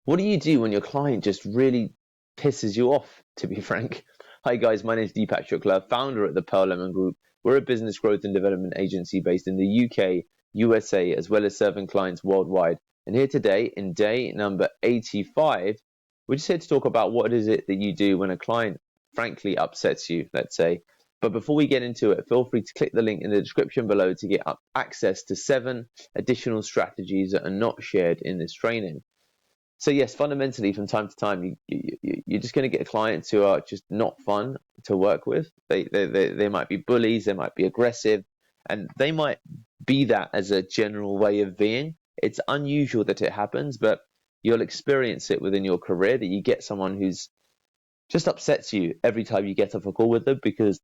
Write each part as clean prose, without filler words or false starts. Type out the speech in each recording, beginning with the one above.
What do you do when your client just really pisses you off, to be frank? Hi guys, my name is Deepak Shukla, founder at the Pearl Lemon Group. We're a business growth and development agency based in the UK, USA, as well as serving clients worldwide. And here today, in day number 85, we're just here to talk about what is it that you do when a client frankly upsets you, let's say. But before we get into it, feel free to click the link in the description below to get access to 7 additional strategies that are not shared in this training. So yes, fundamentally, from time to time, you're just going to get clients who are just not fun to work with. They might be bullies, they might be aggressive, and they might be that as a general way of being. It's unusual that it happens, but you'll experience it within your career that you get someone who's just upsets you every time you get off a call with them because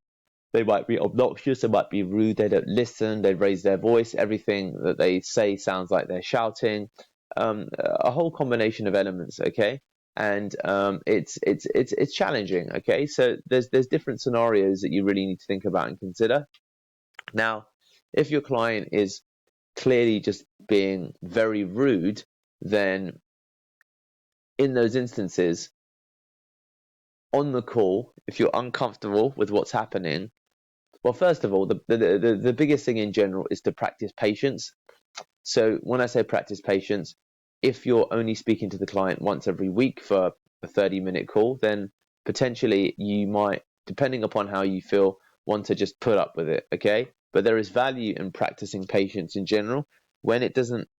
they might be obnoxious, they might be rude, they don't listen, they raise their voice, everything that they say sounds like they're shouting. A whole combination of elements, okay, and it's challenging, okay. So there's different scenarios that you really need to think about and consider. Now, if your client is clearly just being very rude, then in those instances, on the call, if you're uncomfortable with what's happening, well, first of all, the biggest thing in general is to practice patience. So when I say practice patience, if you're only speaking to the client once every week for a 30-minute call, then potentially you might, depending upon how you feel, want to just put up with it, okay? But there is value in practicing patience in general when it doesn't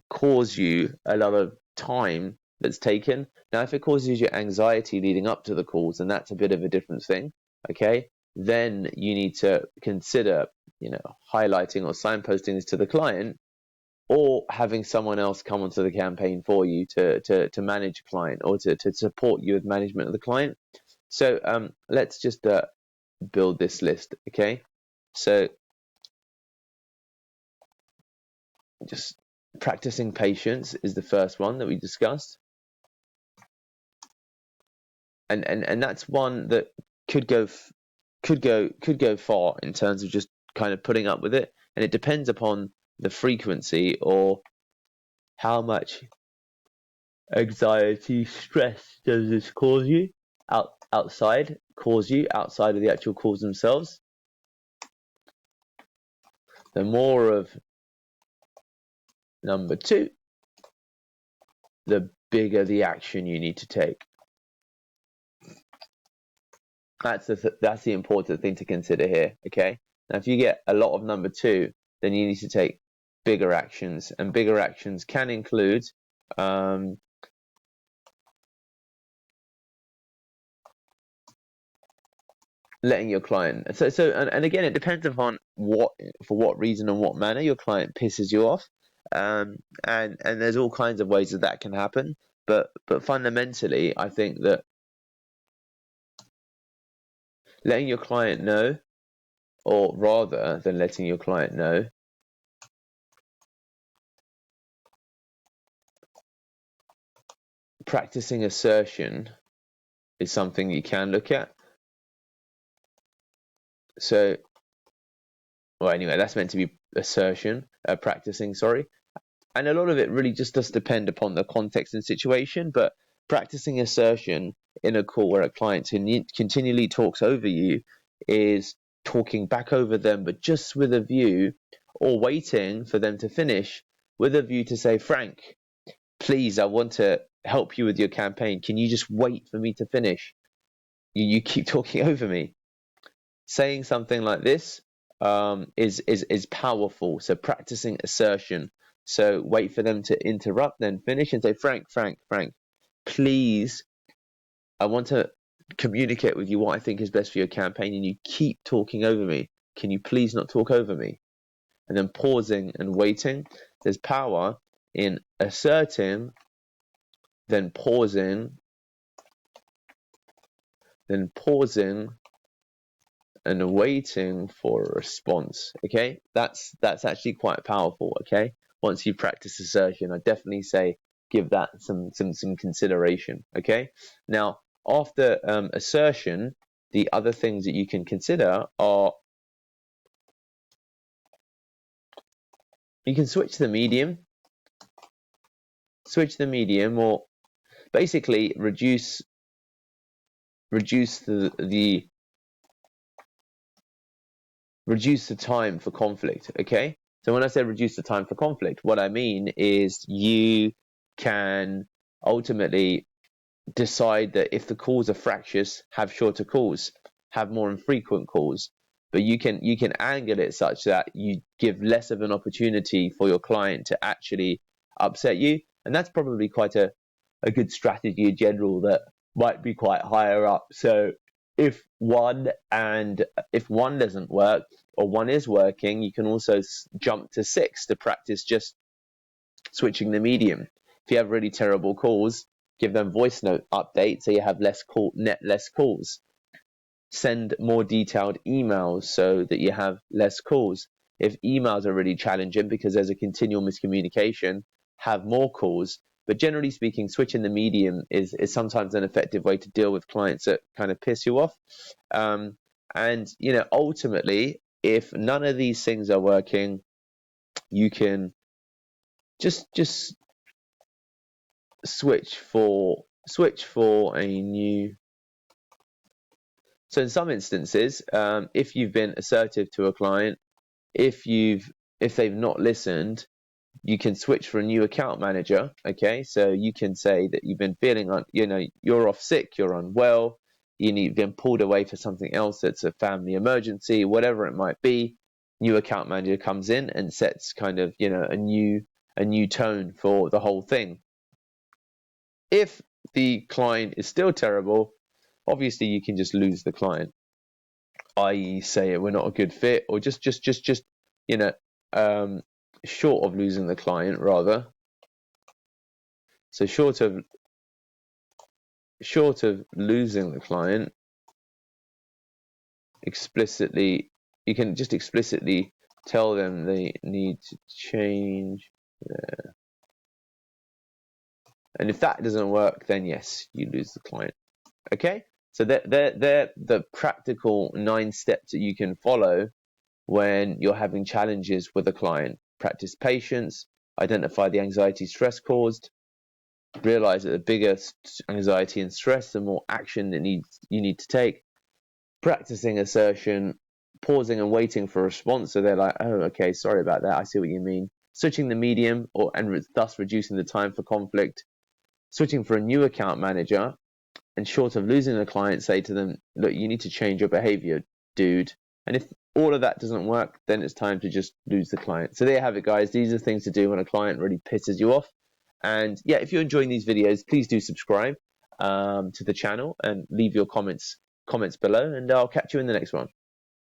cause you a lot of time that's taken. Now, if it causes you anxiety leading up to the calls, then that's a bit of a different thing, okay? Then you need to consider, highlighting or signposting this to the client, or having someone else come onto the campaign for you to manage a client or to support you with management of the client. So let's just build this list, okay? So just practicing patience is the first one that we discussed. And that's one that could go far in terms of just kind of putting up with it, and it depends upon the frequency or how much anxiety, stress does this cause you outside of the actual calls themselves. The more of number 2, the bigger the action you need to take. That's the important thing to consider here, okay? Now, if you get a lot of number 2, then you need to take bigger actions, and bigger actions can include letting your client. And again, it depends upon for what reason and what manner your client pisses you off, and there's all kinds of ways that can happen. But fundamentally, I think that letting your client know, or rather than letting your client know, practicing assertion is something you can look at. So, well, anyway, that's meant to be assertion, practicing, sorry. And a lot of it really just does depend upon the context and situation, but practicing assertion in a call where a client continually talks over you is talking back over them, but just with a view, or waiting for them to finish with a view to say, Frank, please, I want to help you with your campaign. Can you just wait for me to finish? You keep talking over me. Saying something like this is powerful. So practicing assertion. So wait for them to interrupt, then finish and say, Frank, please, I want to communicate with you what I think is best for your campaign, and you keep talking over me. Can you please not talk over me? And then pausing and waiting. There's power in asserting, then pausing, and waiting for a response. Okay, that's actually quite powerful. Okay, once you practice assertion, I definitely say give that some consideration. Okay, now after assertion, the other things that you can consider are you can switch the medium, or basically reduce the time for conflict. Okay, so when I say reduce the time for conflict, what I mean is you can ultimately decide that if the calls are fractious, have shorter calls, have more infrequent calls. But you can angle it such that you give less of an opportunity for your client to actually upset you, and that's probably quite a good strategy in general that might be quite higher up. So if one doesn't work, or one is working, you can also jump to 6 to practice just switching the medium. If you have really terrible calls, give them voice note updates so you have less calls. Send more detailed emails so that you have less calls. If emails are really challenging because there's a continual miscommunication, have more calls. But generally speaking, switching the medium is sometimes an effective way to deal with clients that kind of piss you off. And ultimately, if none of these things are working, you can just switch for a new. So in some instances, if you've been assertive to a client, if they've not listened, you can switch for a new account manager. Okay, so you can say that you've been feeling you're off sick, you're unwell, you've been pulled away for something else that's a family emergency, whatever it might be. New account manager comes in and sets kind of a new tone for the whole thing. If the client is still terrible, obviously you can just lose the client, i.e. say we're not a good fit, or just short of losing the client rather. So short of losing the client, you can just explicitly tell them they need to change there. And if that doesn't work, then yes, you lose the client. Okay, so they're the practical 9 steps that you can follow when you're having challenges with a client. Practice patience, identify the anxiety stress caused, realize that the bigger anxiety and stress, the more action that you need to take. Practicing assertion, pausing and waiting for a response, so they're like, oh, okay, sorry about that, I see what you mean. Switching the medium, and thus reducing the time for conflict. Switching for a new account manager, and short of losing the client, say to them, look, you need to change your behavior, dude. And if all of that doesn't work, then it's time to just lose the client. So there you have it, guys. These are things to do when a client really pisses you off. And yeah, if you're enjoying these videos, please do subscribe to the channel and leave your comments below, and I'll catch you in the next one.